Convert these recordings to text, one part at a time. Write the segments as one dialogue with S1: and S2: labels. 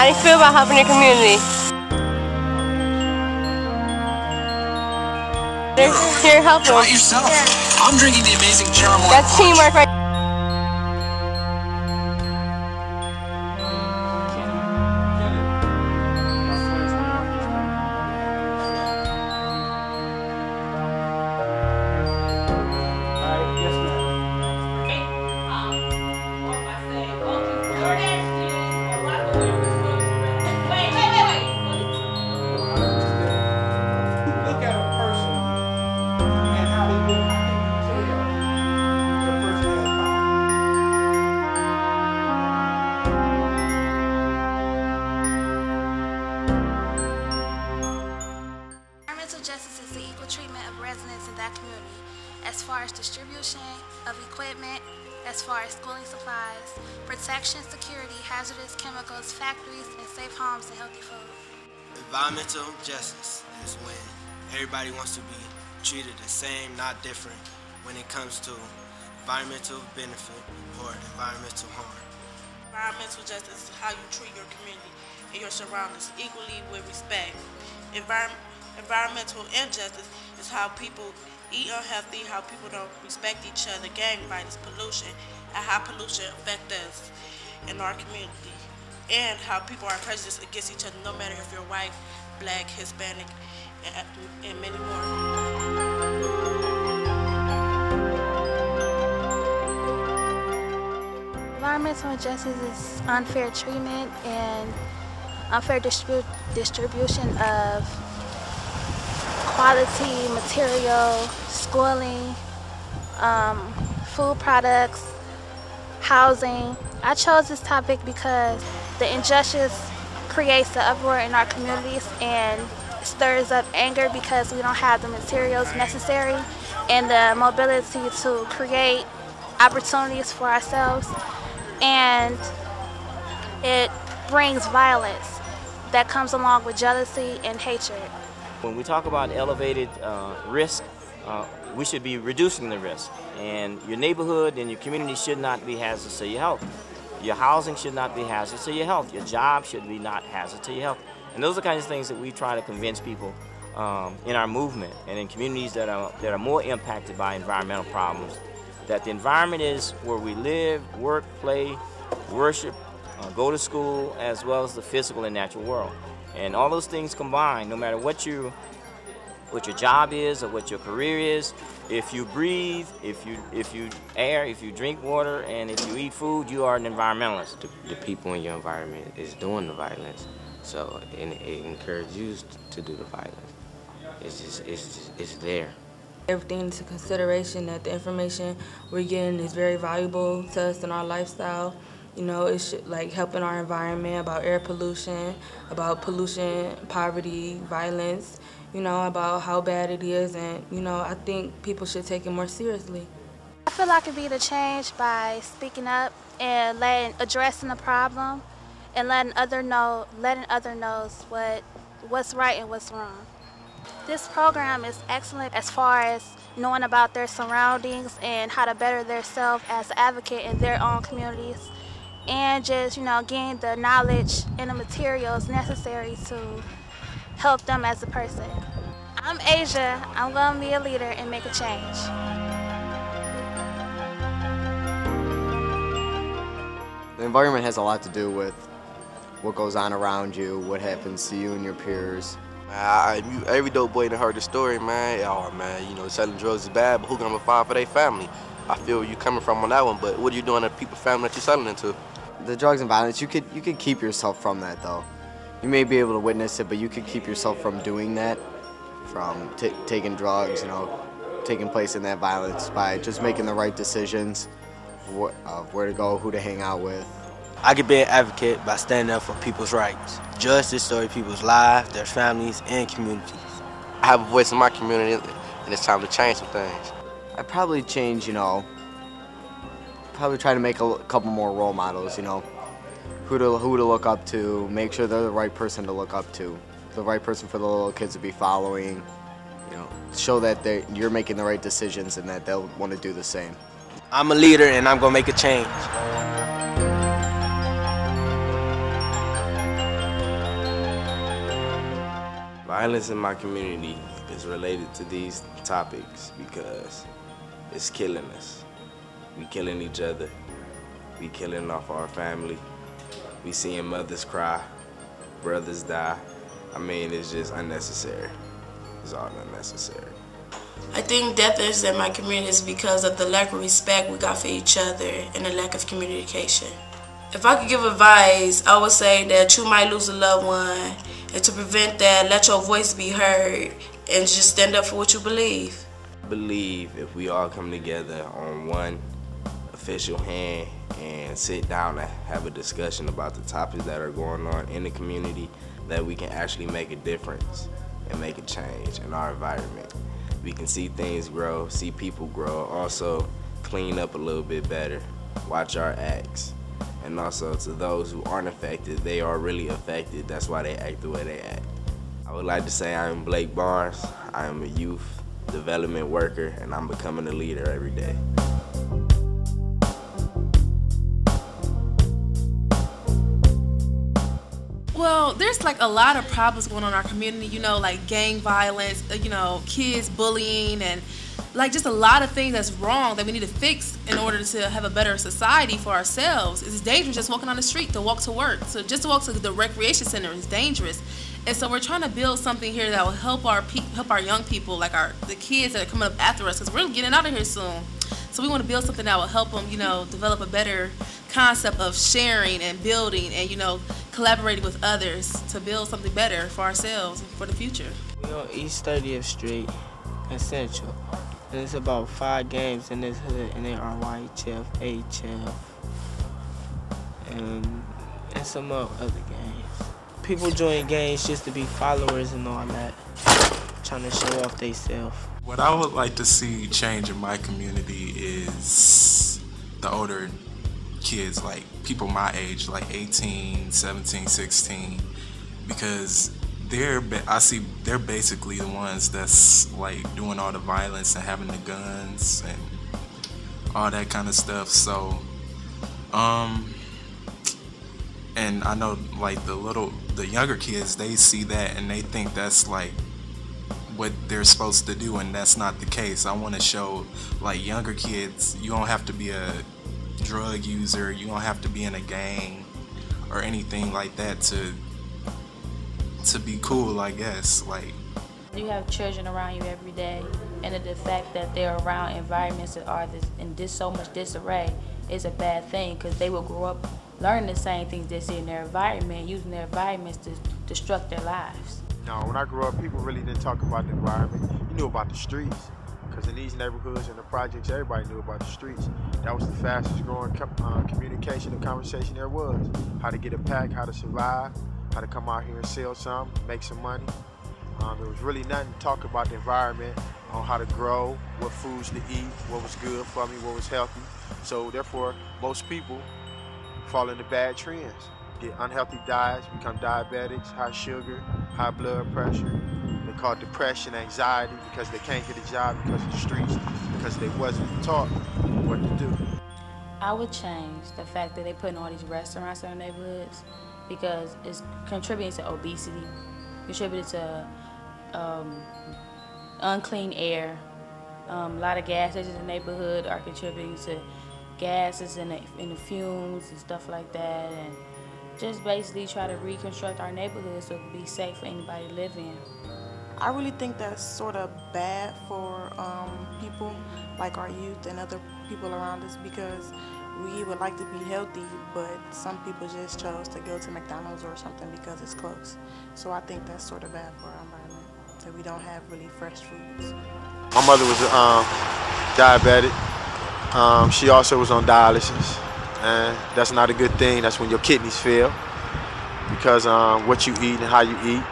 S1: How do you feel about helping your community? You're helping.
S2: Try it yourself. Yeah. I'm drinking the amazing caramel.
S1: That's teamwork, right?
S3: Justice is the equal treatment of residents in that community as far as distribution of equipment, as far as schooling supplies, protection, security, hazardous chemicals, factories, and safe homes and healthy food.
S4: Environmental justice is when everybody wants to be treated the same, not different, when it comes to environmental benefit or environmental harm.
S5: Environmental justice is how you treat your community and your surroundings equally with respect. Environmental injustice is how people eat unhealthy, how people don't respect each other, gang violence, pollution, and how pollution affects us in our community, and how people are prejudiced against each other, no matter if you're white, black, Hispanic, and many more.
S3: Environmental injustice is unfair treatment and unfair distribution of quality material, schooling, food products, housing. I chose this topic because the injustice creates an uproar in our communities and stirs up anger because we don't have the materials necessary and the mobility to create opportunities for ourselves, and it brings violence that comes along with jealousy and hatred.
S6: When we talk about elevated risk, we should be reducing the risk. And your neighborhood and your community should not be hazardous to your health. Your housing should not be hazardous to your health. Your job should be not hazardous to your health. And those are the kinds of things that we try to convince people in our movement and in communities that are more impacted by environmental problems, that the environment is where we live, work, play, worship, go to school, as well as the physical and natural world. And all those things combined, no matter what your job is or what your career is, if you breathe, if you air, if you drink water, and if you eat food, you are an environmentalist.
S7: The people in your environment is doing the violence, so it encourages you to do the violence. It's there.
S8: Everything into consideration that the information we're getting is very valuable to us in our lifestyle. You know, it's like helping our environment, about air pollution, about pollution, poverty, violence, you know, about how bad it is, and, you know, I think people should take it more seriously.
S3: I feel I could be the change by speaking up and addressing the problem and letting others know what's right and what's wrong. This program is excellent as far as knowing about their surroundings and how to better themselves as an advocate in their own communities, and just, you know, gain the knowledge and the materials necessary to help them as a person. I'm Asia. I'm going to be a leader and make a change.
S9: The environment has a lot to do with what goes on around you, what happens to you and your peers.
S4: Every dope boy that heard the story, man, oh man, you know, selling drugs is bad, but who gonna provide for their family? I feel where you coming from on that one, but what are you doing to people's family that you're selling into?
S9: The drugs and violence, you could keep yourself from that though. You may be able to witness it, but you could keep yourself from doing that, from taking drugs, you know, taking place in that violence by just making the right decisions of where to go, who to hang out with.
S4: I could be an advocate by standing up for people's rights. Justice story people's lives, their families, and communities. I have a voice in my community, and it's time to change some things.
S9: I'd probably change, you know, probably try to make a couple more role models, you know, who to look up to, make sure they're the right person to look up to, the right person for the little kids to be following, you know, show that you're making the right decisions and that they'll want to do the same.
S4: I'm a leader and I'm gonna make a change.
S10: Violence in my community is related to these topics because it's killing us. We killing each other. We killing off our family. We seeing mothers cry, brothers die. I mean, it's just unnecessary. It's all unnecessary.
S5: I think death is in my community is because of the lack of respect we got for each other and the lack of communication. If I could give advice, I would say that you might lose a loved one, and to prevent that, let your voice be heard and just stand up for what you believe.
S10: I believe if we all come together on one official hand and sit down and have a discussion about the topics that are going on in the community, that we can actually make a difference and make a change in our environment. We can see things grow, see people grow, also clean up a little bit better, watch our acts. And also to those who aren't affected, they are really affected. That's why they act the way they act. I would like to say I am Blake Barnes. I am a youth development worker, and I'm becoming a leader every day.
S11: Well, there's like a lot of problems going on in our community, you know, like gang violence, you know, kids bullying, and like just a lot of things that's wrong that we need to fix in order to have a better society for ourselves. It's dangerous just walking on the street to walk to work. So just to walk to the recreation center is dangerous. And so we're trying to build something here that will help our young people, like the kids that are coming up after us, because we're getting out of here soon. So we want to build something that will help them, you know, develop a better concept of sharing and building and, you know, collaborating with others to build something better for ourselves and for the future.
S12: We're on East 30th Street in Central. And it's about 5 games in this hood, and they are YHF, HF, and some other games. People join gangs just to be followers and all that, trying to show off themselves.
S13: What I would like to see change in my community is the older kids, like people my age, like 18, 17, 16, because they're basically the ones that's like doing all the violence and having the guns and all that kind of stuff. So and I know like the younger kids, they see that and they think that's like what they're supposed to do, and that's not the case. I want to show like younger kids, you don't have to be a drug user, you don't have to be in a gang or anything like that to be cool, I guess. Like,
S14: you have children around you every day, and the fact that they're around environments that are in so much disarray is a bad thing, because they will grow up learning the same things they see in their environment, using their environments to destruct their lives.
S15: No, when I grew up, people really didn't talk about the environment. You knew about the streets, because in these neighborhoods and the projects, everybody knew about the streets. That was the fastest growing communication and conversation there was. How to get a pack, how to survive, how to come out here and sell something, make some money. There was really nothing to talk about the environment, on how to grow, what foods to eat, what was good for me, what was healthy. So therefore, most people fall into bad trends. Get unhealthy diets, become diabetics, high sugar, high blood pressure. They call it depression, anxiety, because they can't get a job because of the streets, because they wasn't taught what to do.
S14: I would change the fact that they're putting all these restaurants in our neighborhoods, because it's contributing to obesity, contributing to unclean air. A lot of gas stations in the neighborhood are contributing to gases in the fumes and stuff like that, and just basically try to reconstruct our neighborhood so it can be safe for anybody to live in.
S16: I really think that's sort of bad for people like our youth and other people around us, because we would like to be healthy, but some people just chose to go to McDonald's or something because it's close. So I think that's sort of bad for our environment, that we don't have really fresh foods.
S15: My mother was diabetic. She also was on dialysis, and that's not a good thing. That's when your kidneys fail, because what you eat and how you eat,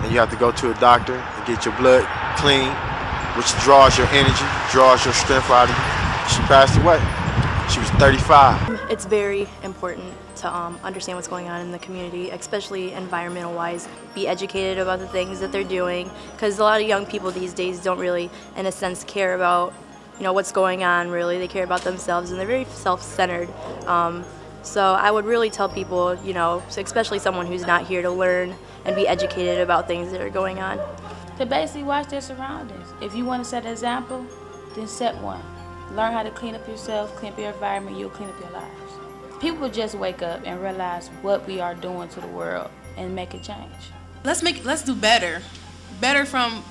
S15: and you have to go to a doctor and get your blood clean, which draws your energy, draws your strength out of you. She passed away. She was 35.
S17: It's very important to understand what's going on in the community, especially environmental-wise. Be educated about the things that they're doing, because a lot of young people these days don't really, in a sense, care about what's going on, really. They care about themselves, and they're very self-centered. So I would really tell people, especially someone who's not here, to learn and be educated about things that are going on.
S14: To basically watch their surroundings. If you want to set an example, then set one. Learn how to clean up yourself, clean up your environment, you'll clean up your lives. People will just wake up and realize what we are doing to the world and make a change.
S11: Let's do better. Better from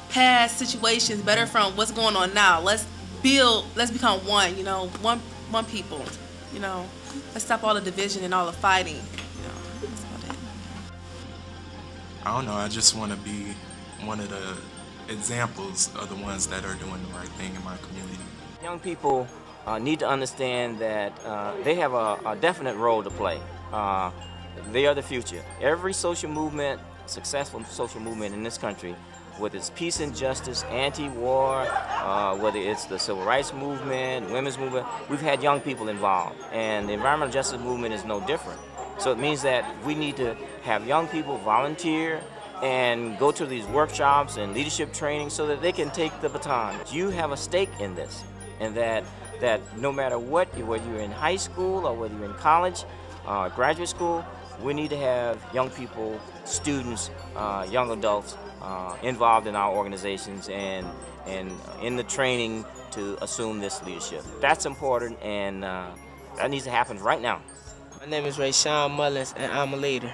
S11: past situations, better from what's going on now. Let's become one, you know, one people, you know. Let's stop all the division and all the fighting, you know. That's about it.
S13: I don't know, I just want to be one of the examples of the ones that are doing the right thing in my community.
S6: Young people need to understand that they have a definite role to play. They are the future. Every social movement, successful social movement in this country, whether it's peace and justice, anti-war, whether it's the civil rights movement, women's movement, we've had young people involved. And the environmental justice movement is no different. So it means that we need to have young people volunteer and go to these workshops and leadership training so that they can take the baton. You have a stake in this, and that no matter what, whether you're in high school or whether you're in college, graduate school, we need to have young people, students, young adults involved in our organizations and in the training to assume this leadership. That's important, and that needs to happen right now.
S12: My name is Rayshawn Mullins, and I'm a leader.